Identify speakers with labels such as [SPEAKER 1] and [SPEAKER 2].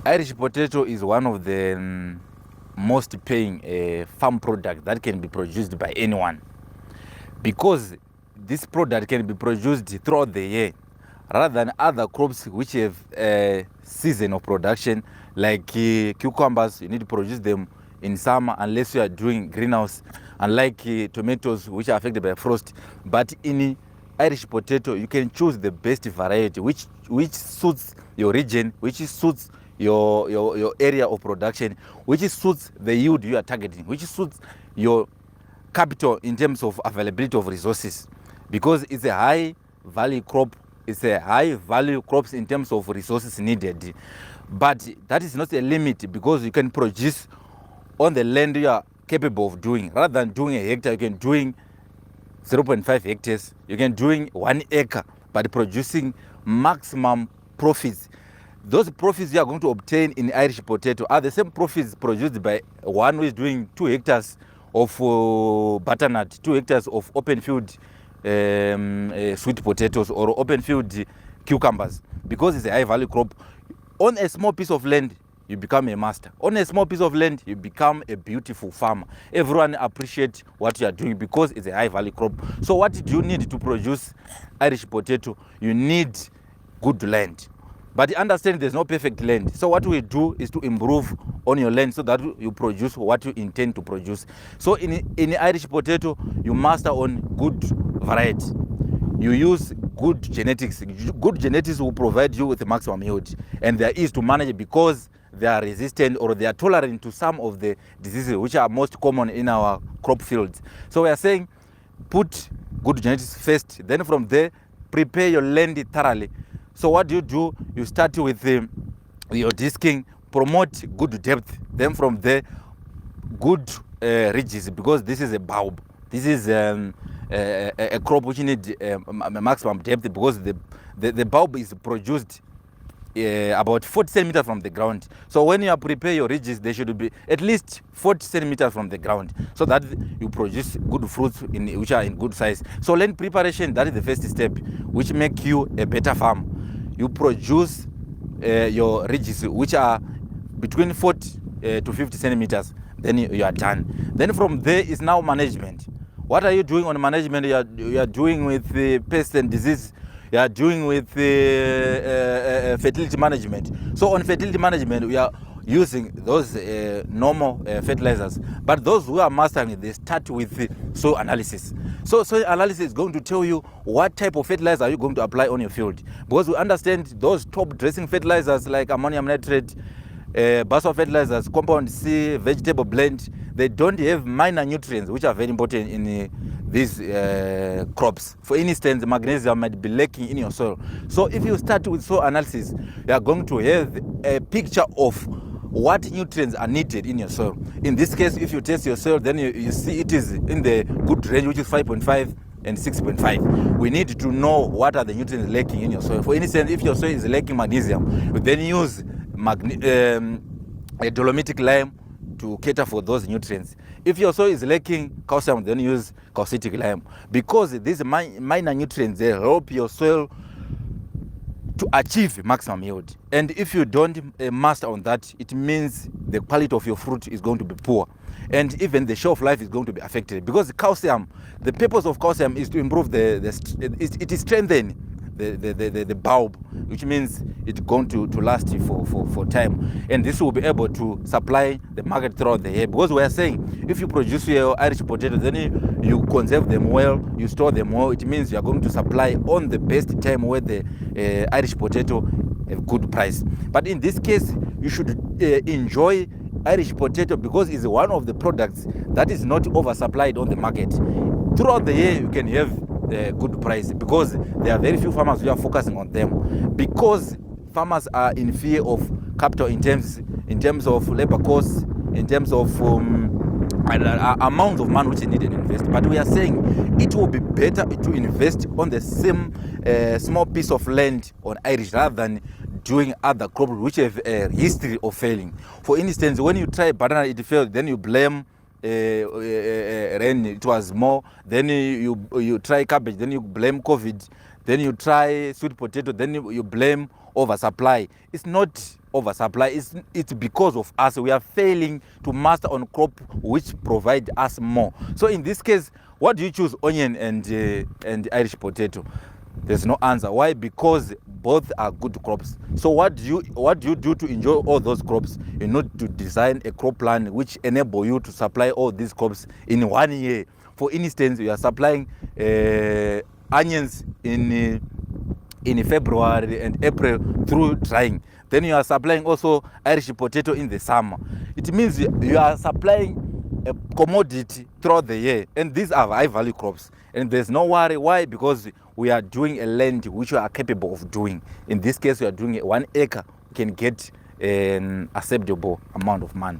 [SPEAKER 1] Irish potato is one of the most paying farm product that can be produced by anyone, because this product can be produced throughout the year rather than other crops which have a season of production, like cucumbers. You need to produce them in summer unless you are doing greenhouse, unlike tomatoes which are affected by frost. But in Irish potato, you can choose the best variety which suits your region, which suits your area of production, which suits the yield you are targeting, which suits your capital in terms of availability of resources, because it's a high value crop. It's a high value crops in terms of resources needed, but that is not a limit, because you can produce on the land you are capable of doing. Rather than doing a hectare, you can doing 0.5 hectares, you can doing 1 acre, but producing maximum profits. Those profits you are going to obtain in Irish potato are the same profits produced by one who is doing 2 hectares of butternut, 2 hectares of open field sweet potatoes, or open field cucumbers, because it's a high value crop. On a small piece of land, you become a master. On a small piece of land, you become a beautiful farmer. Everyone appreciates what you are doing because it's a high value crop. So what do you need to produce Irish potato? You need good land. But understand there's no perfect land. So what we do is to improve on your land so that you produce what you intend to produce. So in Irish potato, you master on good variety. You use good genetics. Good genetics will provide you with maximum yield. And they are easy to manage because they are resistant, or they are tolerant to some of the diseases which are most common in our crop fields. So we are saying put good genetics first. Then from there, prepare your land thoroughly. So what do? You start with your disking, promote good depth. Then from there, good ridges, because this is a bulb. This is a crop which needs maximum depth, because the bulb is produced about 40 centimeters from the ground. So when you prepare your ridges, they should be at least 40 centimeters from the ground, so that you produce good fruits which are in good size. So land preparation, that is the first step, which make you a better farmer. You produce your ridges which are between 40 to 50 centimeters, then you are done. Then from there is now management. What are you doing on management? You are doing with pest and disease. You are doing with fertility management. So on fertility management, we are using those normal fertilizers. But those who are mastering it, they start with soil analysis. So soil analysis is going to tell you what type of fertilizer are you going to apply on your field. Because we understand those top dressing fertilizers like ammonium nitrate, basal fertilizers, compound C, vegetable blend, they don't have minor nutrients which are very important in these crops. For instance, magnesium might be lacking in your soil. So if you start with soil analysis, you are going to have a picture of what nutrients are needed in your soil. In this case, if you test your soil, then you see it is in the good range, which is 5.5 and 6.5. We need to know what are the nutrients lacking in your soil. For instance, if your soil is lacking magnesium, we then use a dolomitic lime to cater for those nutrients. If your soil is lacking calcium, then use calcitic lime, because these minor nutrients, they help your soil to achieve maximum yield. And if you don't master on that, it means the quality of your fruit is going to be poor, and even the shelf life is going to be affected, because calcium, the purpose of calcium is to improve it is strengthen the bulb, which means it's going to last for time, and this will be able to supply the market throughout the year. Because we are saying if you produce your Irish potato, then you conserve them well, you store them well, it means you are going to supply on the best time where the Irish potato have good price. But in this case, you should enjoy Irish potato because it's one of the products that is not oversupplied on the market. Throughout the year, you can have good price, because there are very few farmers who are focusing on them, because farmers are in fear of capital in terms of labor costs, in terms of amount of money which is needed to invest. But we are saying it will be better to invest on the same small piece of land on Irish rather than doing other crops which have a history of failing. For instance, when you try banana, it failed, then you blame rain, it was more. Then you try cabbage, then you blame COVID. Then you try sweet potato, then you blame oversupply. It's not oversupply. It's because of us. We are failing to master on crop which provide us more. So in this case, what do you choose, onion and Irish potato? There's no answer. Why? Because both are good crops. So what do you do to enjoy all those crops? You need to design a crop plan which enable you to supply all these crops in 1 year. For instance, you are supplying onions in February and April through drying. Then you are supplying also Irish potato in the summer. It means you are supplying a commodity throughout the year, and these are high value crops, and there's no worry. Why? Because we are doing a land which we are capable of doing. In this case, we are doing 1 acre, we can get an acceptable amount of money.